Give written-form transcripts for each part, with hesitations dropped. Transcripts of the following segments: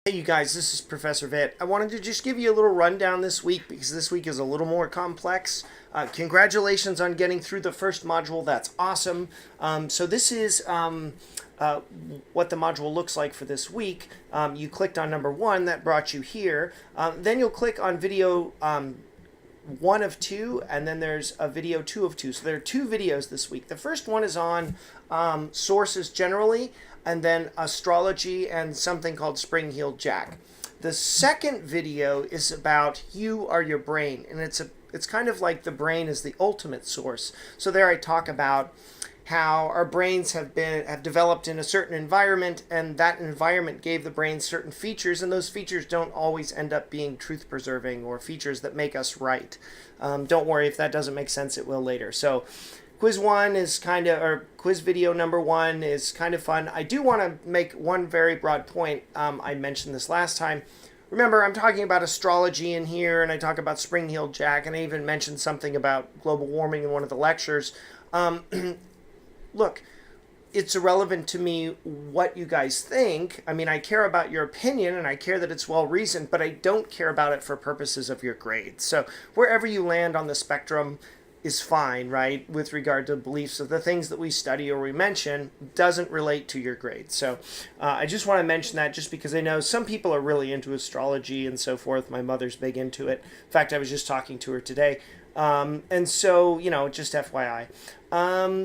Hey you guys, this is Professor Vitt. I wanted to just give you a little rundown this week because this week is a little more complex. Congratulations on getting through the first module. That's awesome. So this is what the module looks like for this week. You clicked on number 1, that brought you here. Then you'll click on video 1 of 2, and then there's a video 2 of 2. So there are 2 videos this week. The first one is on sources generally, and then astrology and something called Spring-Heeled Jack. The second video is about you are your brain, and it's kind of like the brain is the ultimate source. So there I talk about how our brains have developed in a certain environment, and that environment gave the brain certain features, and those features don't always end up being truth preserving or features that make us right. Don't worry if that doesn't make sense, it will later. So quiz video number 1 is kind of fun. I do want to make one very broad point. I mentioned this last time. Remember, I'm talking about astrology in here, and I talk about Spring-Heeled Jack, and I even mentioned something about global warming in one of the lectures. Look, it's irrelevant to me what you guys think. I mean, I care about your opinion, and I care that it's well-reasoned, but I don't care about it for purposes of your grades. So wherever you land on the spectrum is fine, right, with regard to beliefs of the things that we study or we mention doesn't relate to your grades. So I just want to mention that just because I know some people are really into astrology and so forth. My mother's big into it. In fact, I was just talking to her today. And so, just FYI.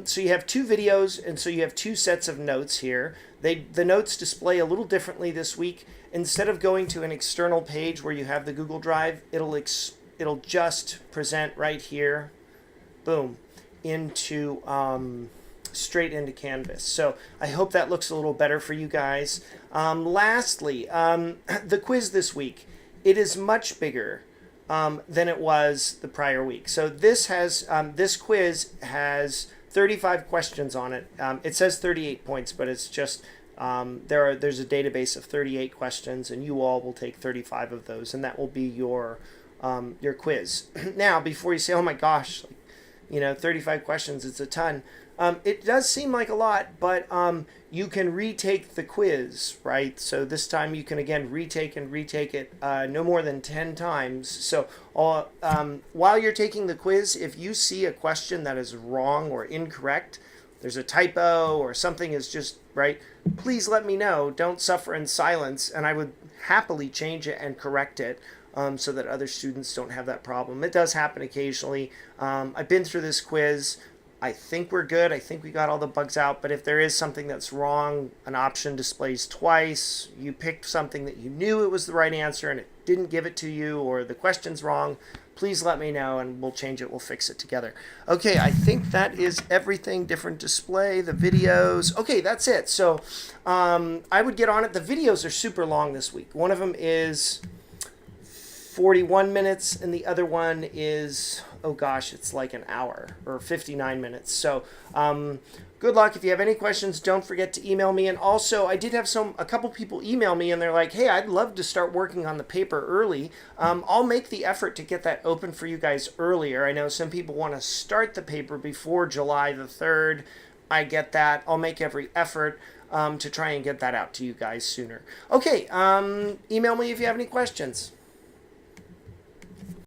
So you have 2 videos, and so you have 2 sets of notes here. The notes display a little differently this week. Instead of going to an external page where you have the Google Drive, it'll just present right here, boom, into straight into Canvas. So I hope that looks a little better for you guys. Lastly, the quiz this week, it is much bigger than it was the prior week. So this quiz has 35 questions on it. It says 38 points, but it's just there's a database of 38 questions, and you all will take 35 of those, and that will be your quiz. Now, before you say, "Oh my gosh, 35 questions, it's a ton." It does seem like a lot, but you can retake the quiz, right? So this time you can, again, retake it no more than 10 times. So while you're taking the quiz, if you see a question that is wrong or incorrect, there's a typo or something is just right, please let me know. Don't suffer in silence, and I would happily change it and correct it. So that other students don't have that problem. It does happen occasionally. I've been through this quiz. I think we're good. I think we got all the bugs out. But if there is something that's wrong, an option displays twice, you picked something that you knew it was the right answer and it didn't give it to you, or the question's wrong, please let me know and we'll change it. We'll fix it together. Okay, I think that is everything. Different display, the videos. Okay, that's it. So I would get on it. The videos are super long this week. One of them is 41 minutes, and the other one is, oh gosh, it's like an hour, or 59 minutes. So good luck. If you have any questions, don't forget to email me. And also, I did have a couple people email me, and they're like, hey, I'd love to start working on the paper early. I'll make the effort to get that open for you guys earlier. I know some people want to start the paper before July the 3rd. I get that. I'll make every effort to try and get that out to you guys sooner. Okay, email me if you have any questions.